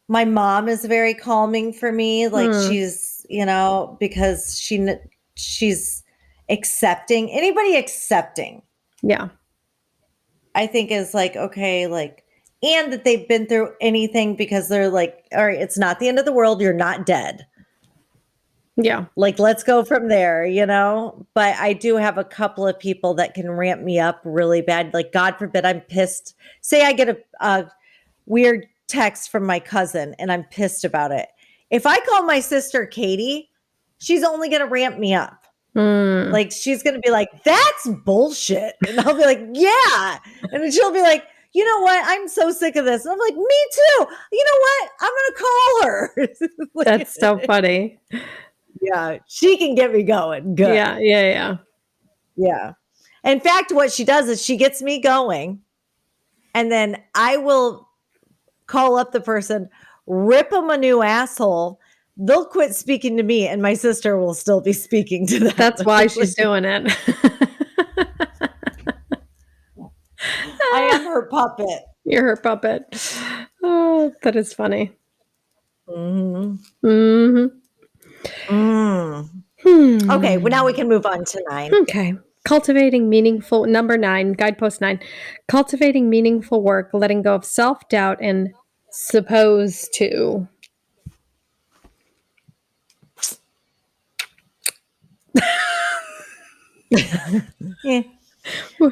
my mom is very calming for me. Like Mm. she's, because she's accepting. Anybody accepting, Yeah. I think is like, okay, like, and that they've been through anything because they're like, all right, it's not the end of the world. You're not dead. Yeah. Like, let's go from there, But I do have a couple of people that can ramp me up really bad. Like, God forbid, I'm pissed. Say I get a weird text from my cousin and I'm pissed about it. If I call my sister Katie, she's only going to ramp me up. Mm. Like, she's going to be like, that's bullshit. And I'll be like, yeah. And then she'll be like, you know what? I'm so sick of this. And I'm like, me too. You know what? I'm going to call her. Like, That's so funny. yeah, she can get me going. Good. Yeah. Yeah. Yeah. Yeah. In fact, what she does is she gets me going, and then I will call up the person, rip them a new asshole. They'll quit speaking to me, and my sister will still be speaking to them. That's why she's doing it. I am her puppet. You're her puppet. Oh, that is funny. Mm-hmm. Mm-hmm. Okay, well, now we can move on to 9. Okay. Cultivating meaningful, number 9, guidepost 9. Cultivating meaningful work, letting go of self-doubt and supposed to. Yeah.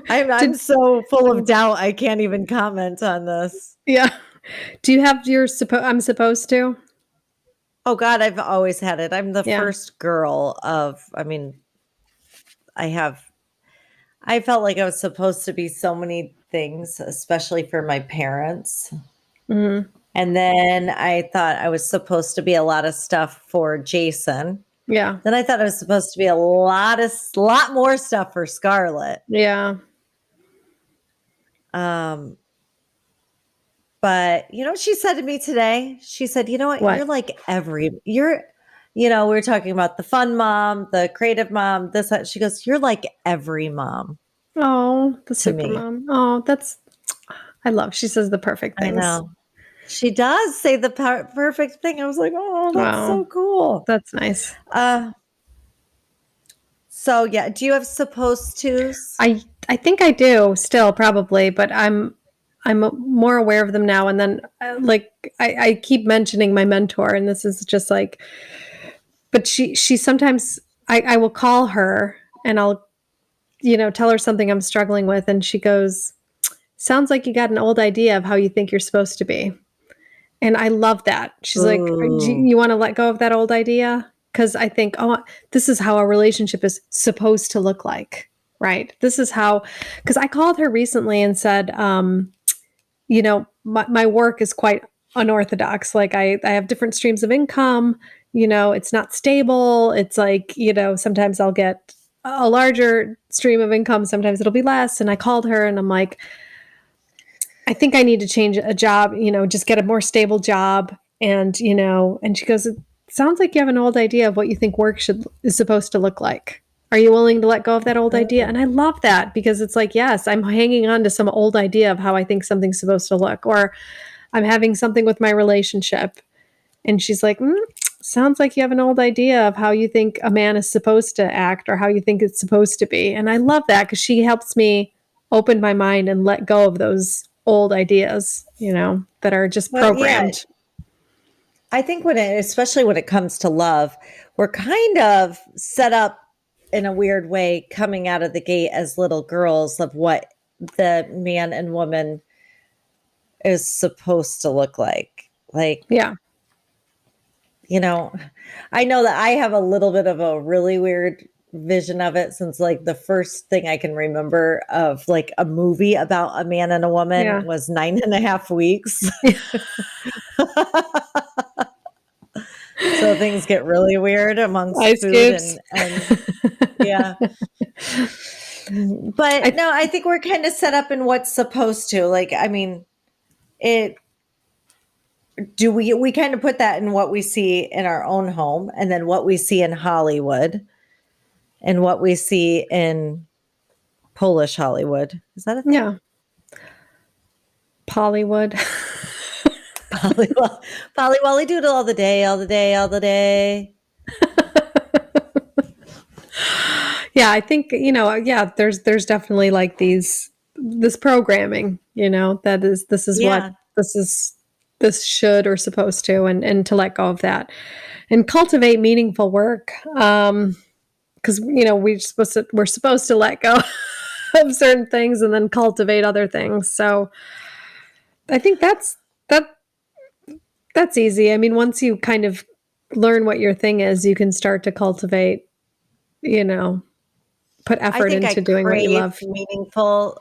I'm so full of doubt. I can't even comment on this. Yeah. Do you have your I'm supposed to? Oh God, I've always had it. I'm the Yeah. first girl I felt like I was supposed to be so many things, especially for my parents. Mm-hmm. And then I thought I was supposed to be a lot of stuff for Jason. Yeah. Then I thought I was supposed to be a lot more stuff for Scarlett. Yeah. But you know what she said to me today? She said, "You know what? What? You're like we were talking about the fun mom, the creative mom, this, that." She goes, "You're like every mom." Oh, the To super me. mom. Oh, she says the perfect I things. know. She does say the perfect thing. I was like, "Oh, that's so Wow. cool." That's nice. So yeah, do you have supposed tos? I think I do still probably, but I'm more aware of them now. And then I keep mentioning my mentor, and this is just like, but she sometimes I will call her and I'll tell her something I'm struggling with, and she goes, "Sounds like you got an old idea of how you think you're supposed to be." And I love that. She's like, "Do Ooh. you want to let go of that old idea?" Because I think, oh, this is how a relationship is supposed to look like, right? This is how, because I called her recently and said, my work is quite unorthodox. Like I have different streams of income, it's not stable. It's like, sometimes I'll get a larger stream of income, sometimes it'll be less. And I called her and I'm like, I think I need to change a job, just get a more stable job. And, and she goes, "It sounds like you have an old idea of what you think work is supposed to look like. Are you willing to let go of that old idea?" And I love that because it's like, yes, I'm hanging on to some old idea of how I think something's supposed to look, or I'm having something with my relationship. And she's like, "Sounds like you have an old idea of how you think a man is supposed to act or how you think it's supposed to be." And I love that because she helps me open my mind and let go of those old ideas, that are just Well, yeah, programmed. I think especially when it comes to love, we're kind of set up in a weird way coming out of the gate as little girls of what the man and woman is supposed to look like. Like, Yeah. I know that I have a little bit of a really weird vision of it, since like the first thing I can remember of like a movie about a man and a woman Yeah. was 9.5 weeks. So things get really weird amongst Ice food cubes. and yeah. But no, I think we're kind of set up in what's supposed to. Like, I mean, it we kind of put that in what we see in our own home, and then what we see in Hollywood, and what we see in Polish Hollywood. Is that a thing? Yeah. Pollywood. Polly Wally Doodle all the day, all the day, all the day. Yeah, I think, there's definitely like this programming, this is Yeah. what this should or supposed to, and to let go of that and cultivate meaningful work. Because we're supposed to let go of certain things and then cultivate other things. So I think that's easy. I mean, once you kind of learn what your thing is, you can start to cultivate, put effort into doing what you love.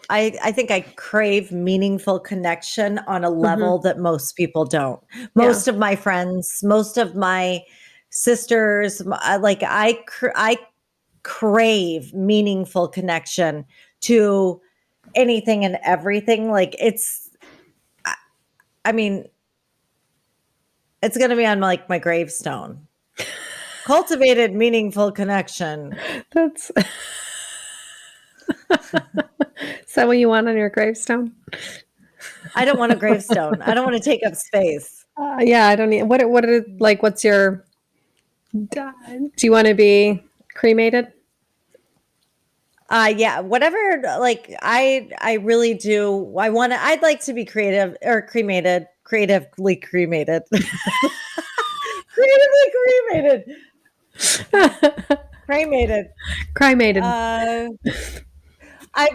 I think I crave meaningful connection on a level that most people don't. Most of my friends, most of my sisters, like I crave meaningful connection to anything and everything. Like I mean, it's going to be on like my gravestone. Cultivated meaningful connection. That's is that what you want on your gravestone? I don't want a gravestone. I don't want to take up space. Yeah, I don't need. What's your? Do you want to be cremated? Yeah, whatever. Like I really do. I'd like to be creative or creatively cremated, creatively cremated. Cremated.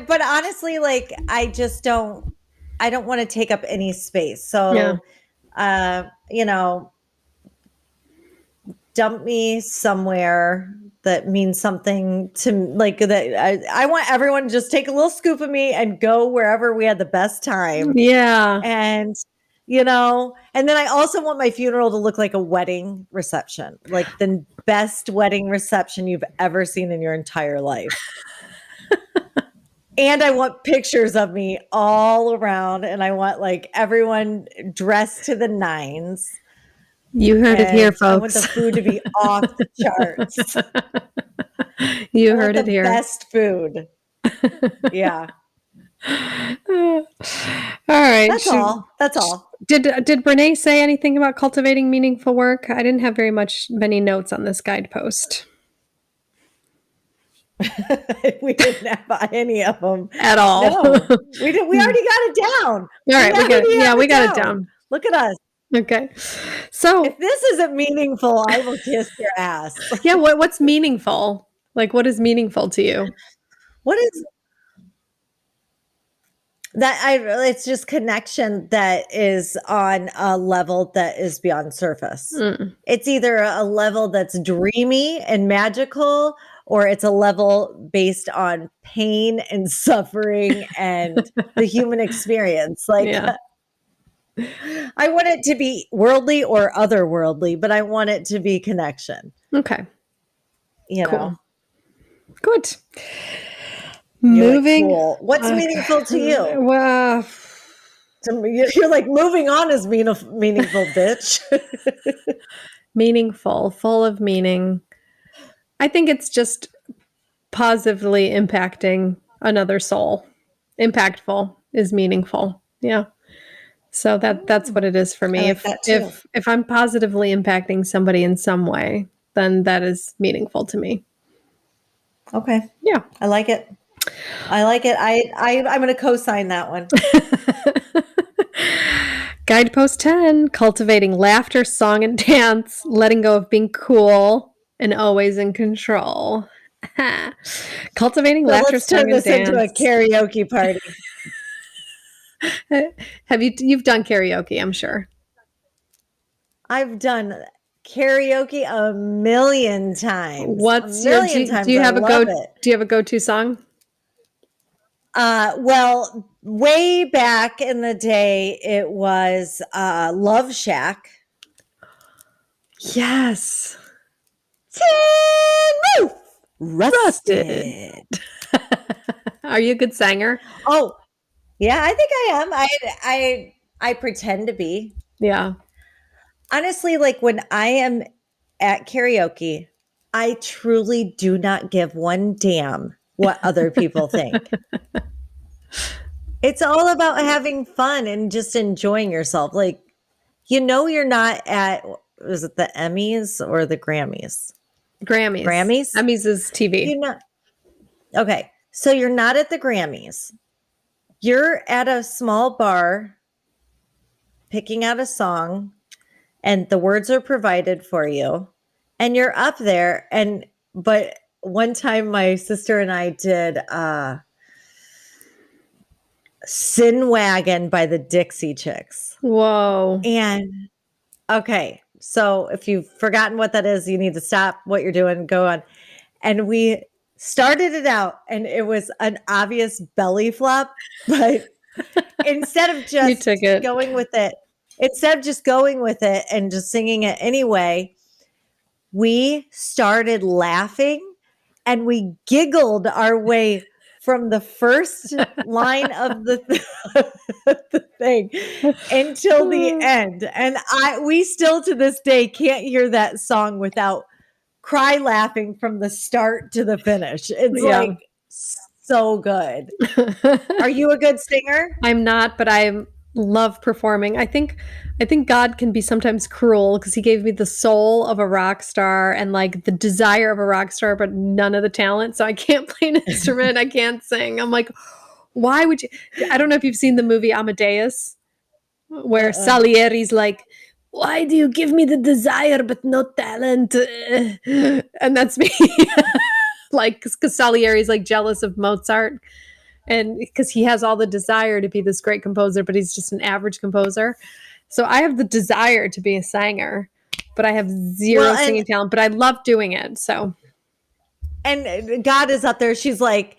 But honestly, like I just don't. I don't want to take up any space. So, dump me somewhere that means something to like that. I want everyone to just take a little scoop of me and go wherever we had the best time. Yeah. And and then I also want my funeral to look like a wedding reception, like the best wedding reception you've ever seen in your entire life. And I want pictures of me all around, and I want like everyone dressed to the nines. You heard it here, folks. I want the food to be off the charts. You heard it here. Best food. Yeah. All right. That's all. Did Brene say anything about cultivating meaningful work? I didn't have many notes on this guidepost. We didn't have any of them at all. No, we did. We already got it down. All right, we got it down. Look at us. Okay, so if this isn't meaningful, I will kiss your ass. Yeah, what's meaningful? Like, what is meaningful to you? What is that? It's just connection that is on a level that is beyond surface. It's either a level that's dreamy and magical, or it's a level based on pain and suffering and the human experience. Like, I want it to be worldly or otherworldly, but I want it to be connection. Okay. Cool. Good. Moving. Like, cool. What's meaningful to you? Well, you're like, moving on is meaningful, bitch. Meaningful, full of meaning. I think it's just positively impacting another soul. Impactful is meaningful. Yeah. So that's what it is for me. If I'm positively impacting somebody in some way, then that is meaningful to me. Okay. Yeah. I like it. I like it. I'm going to co-sign that one. Guidepost 10, cultivating laughter, song, and dance, letting go of being cool and always in control. Cultivating So laughter, let's song, turn and this into a dance. karaoke party. You've done karaoke, I'm sure. I've done karaoke a million times. What's a million times. I love it. Do you have a go-to song? Well, way back in the day, it was Love Shack. Yes. Tin Roof Rusted. Are you a good singer? Oh, yeah, I think I am. I pretend to be. Yeah. Honestly, like when I am at karaoke, I truly do not give one damn what other people think. It's all about having fun and just enjoying yourself. Like, you're not at, was it the Emmys or the Grammys? Grammys. Grammys? Emmys is TV. You're not. Okay. So you're not at the Grammys. You're at a small bar picking out a song and the words are provided for you and you're up there but one time my sister and I did Sin Wagon by the Dixie Chicks. Whoa. And okay, so if you've forgotten what that is, you need to stop what you're doing, go on. And we started it out and it was an obvious belly flop, but instead of just took it. going with it, and just singing it anyway, we started laughing and we giggled our way from the first line of the thing until the end. And we still to this day can't hear that song without cry laughing from the start to the finish. It's like so good. Are you a good singer? I'm not, but I love performing. I think God can be sometimes cruel because he gave me the soul of a rock star and like the desire of a rock star, but none of the talent. So I can't play an instrument. I can't sing. I'm like, why would you? I don't know if you've seen the movie Amadeus, where Salieri's like, why do you give me the desire but no talent? And that's me. Like, because Salieri's like jealous of Mozart. And because he has all the desire to be this great composer, but he's just an average composer. So I have the desire to be a singer, but I have zero singing talent, but I love doing it. So. And God is up there. She's like,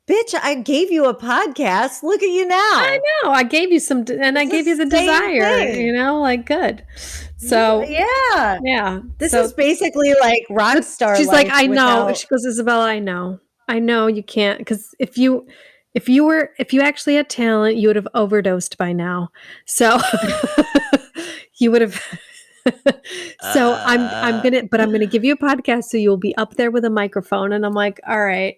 bitch, I gave you a podcast. Look at you now. I know. I gave you some, and I gave you the desire, like good. So yeah. This is basically like rock star. She's like, I know. She goes, Isabella, I know you can't, because if you actually had talent, you would have overdosed by now. So you would have. So I'm gonna give you a podcast, so you'll be up there with a microphone, and I'm like, all right,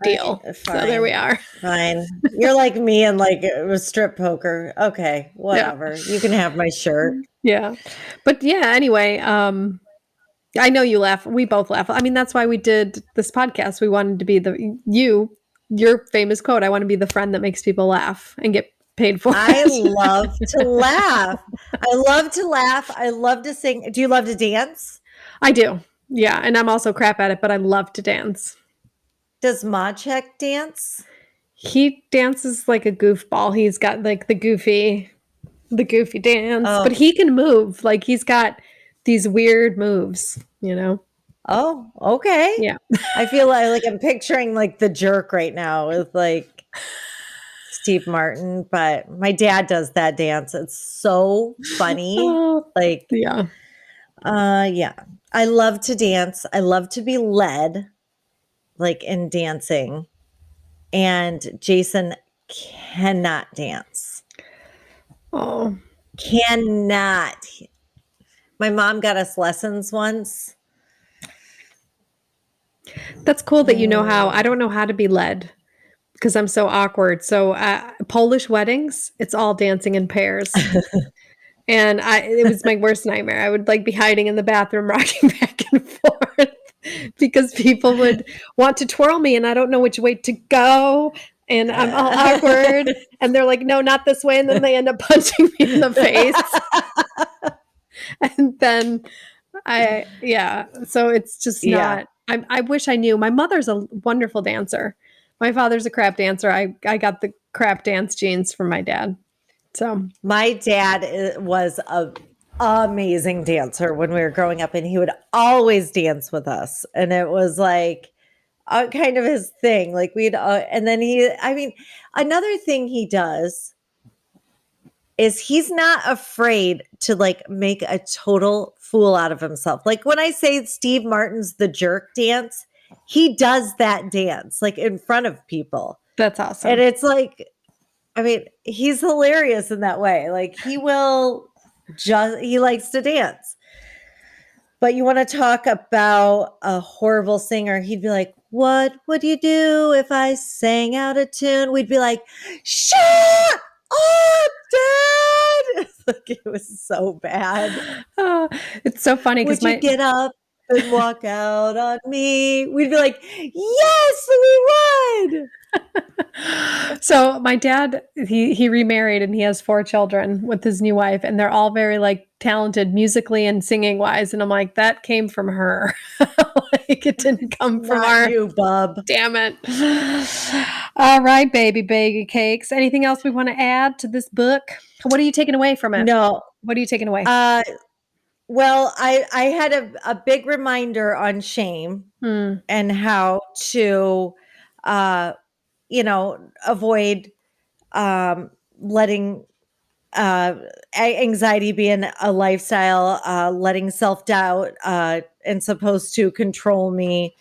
deal. Right, so there we are. Fine. You're like me and like it was strip poker. Okay, whatever. Yeah. You can have my shirt. Yeah, but yeah. Anyway, I know you laugh. We both laugh. I mean, that's why we did this podcast. We wanted to be your famous quote. I want to be the friend that makes people laugh and get paid for it. I love to laugh. I love to sing. Do you love to dance? I do. Yeah. And I'm also crap at it, but I love to dance. Does Machek dance? He dances like a goofball. He's got like the goofy dance, but he can move. Like he's got these weird moves, Oh, okay. Yeah. I feel like I'm picturing like The Jerk right now with like Steve Martin, but my dad does that dance. It's so funny. Yeah. I love to dance. I love to be led like in dancing. And Jason cannot dance. Oh. Cannot. My mom got us lessons once. That's cool that you know how. I don't know how to be led because I'm so awkward. So Polish weddings, it's all dancing in pairs. And it was my worst nightmare. I would like be hiding in the bathroom, rocking back and forth because people would want to twirl me and I don't know which way to go. And I'm all awkward. And they're like, no, not this way. And then they end up punching me in the face. And then so it's just not, I wish I knew. My mother's a wonderful dancer. My father's a crap dancer. I got the crap dance genes from my dad. So my dad was a amazing dancer when we were growing up, and he would always dance with us. And it was like kind of his thing. Like and then another thing he does is he's not afraid to like make a total fool out of himself. Like when I say Steve Martin's The Jerk dance, he does that dance like in front of people. That's awesome. And it's like, he's hilarious in that way. Like he likes to dance. But you want to talk about a horrible singer, he'd be like, what would you do if I sang out of tune? We'd be like, shut up, Dad! Like it was so bad. Oh, it's so funny because would you get up and walk out on me? We'd be like, yes, we would. So my dad, he remarried and he has 4 children with his new wife, and they're all very like talented musically and singing wise. And I'm like, that came from her. Like it didn't come from Not you, bub. Damn it. All right, baby cakes. Anything else we want to add to this book? What are you taking away from it? No. What are you taking away? Well, I had a big reminder on shame and how to avoid letting anxiety be a lifestyle, letting self-doubt and supposed to control me.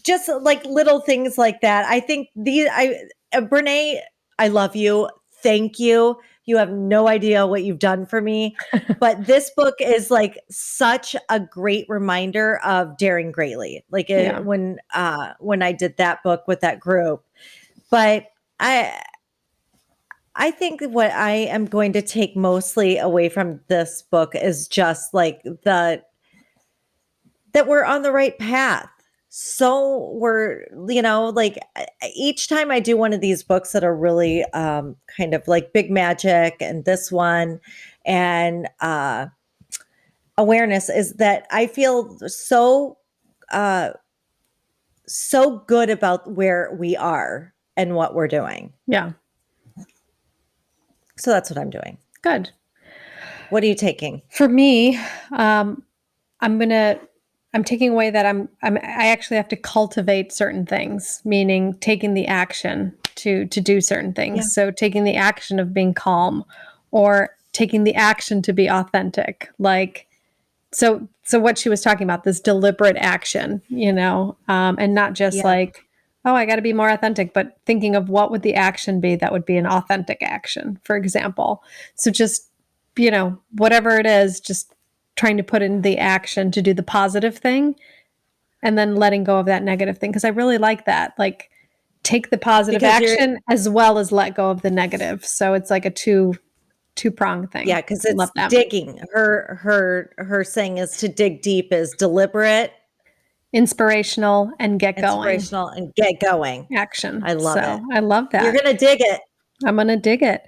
Just like little things like that. I think Brene, I love you. Thank you. You have no idea what you've done for me. But this book is like such a great reminder of daring greatly. Like when I did that book with that group. But I think what I am going to take mostly away from this book is just like that we're on the right path. So we're, like each time I do one of these books that are really kind of like big magic, and this one and awareness, is that I feel so good about where we are and what we're doing. Yeah. So that's what I'm doing. Good. What are you taking? For me, I'm taking away that I actually have to cultivate certain things, meaning taking the action to do certain things. Yeah. So taking the action of being calm, or taking the action to be authentic. Like, so what she was talking about, this deliberate action, and not just like, oh, I got to be more authentic, but thinking of what would the action be that would be an authentic action, for example. So just, whatever it is, just trying to put in the action to do the positive thing, and then letting go of that negative thing. Because I really like that. Like, take the positive action as well as let go of the negative. So it's like a two-pronged thing. Yeah, because it's digging. Her saying is to dig deep is deliberate, inspirational, and get going. Inspirational and get going. Action. I love it. I love that. You're going to dig it. I'm going to dig it.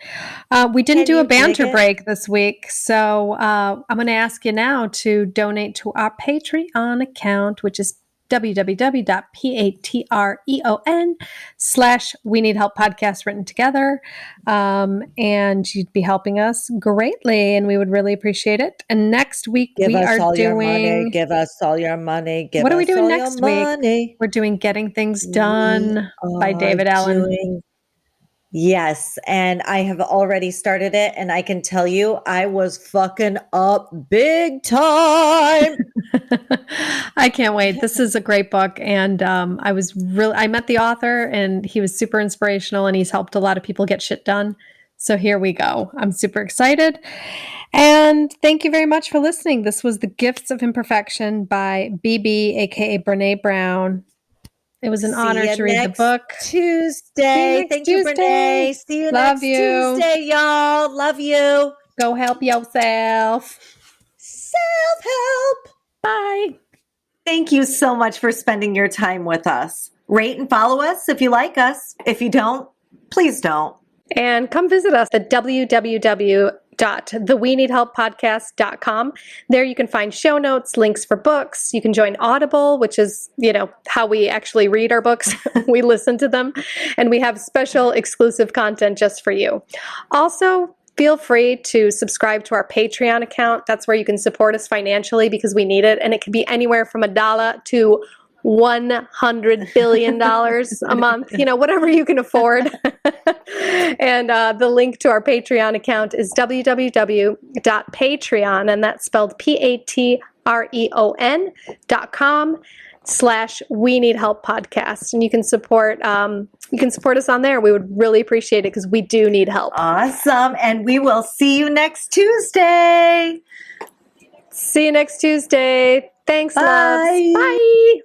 We didn't do a banter break this week, so I'm going to ask you now to donate to our Patreon account, which is www.patreon.com/We Need Help Podcast written together. And you'd be helping us greatly, and we would really appreciate it. And next week Give us all your money. What are we doing next week? We're doing Getting Things Done by David Allen. Yes, and I have already started it, and I can tell you I was fucking up big time. I can't wait. This is a great book, and I met the author, and he was super inspirational, and he's helped a lot of people get shit done. So here we go. I'm super excited. And thank you very much for listening. This was The Gifts of Imperfection by BB, aka Brene Brown. It was an honor to read the book. Tuesday. Thank you, Brene. See you next Tuesday, y'all. Love you. Go help yourself. Self-help. Bye. Thank you so much for spending your time with us. Rate and follow us if you like us. If you don't, please don't. And come visit us at www.theweneedhelppodcast.com. There you can find show notes, links for books. You can join Audible, which is, how we actually read our books. We listen to them. And we have special exclusive content just for you. Also, feel free to subscribe to our Patreon account. That's where you can support us financially because we need it. And it can be anywhere from $1 to $100 billion a month, whatever you can afford. And the link to our Patreon account is www.patreon, and that's spelled patreon.com/We Need Help Podcast. And you can support us on there. We would really appreciate it because we do need help. Awesome. And we will see you next Tuesday. See you next Tuesday. Thanks, Bye. loves. Bye.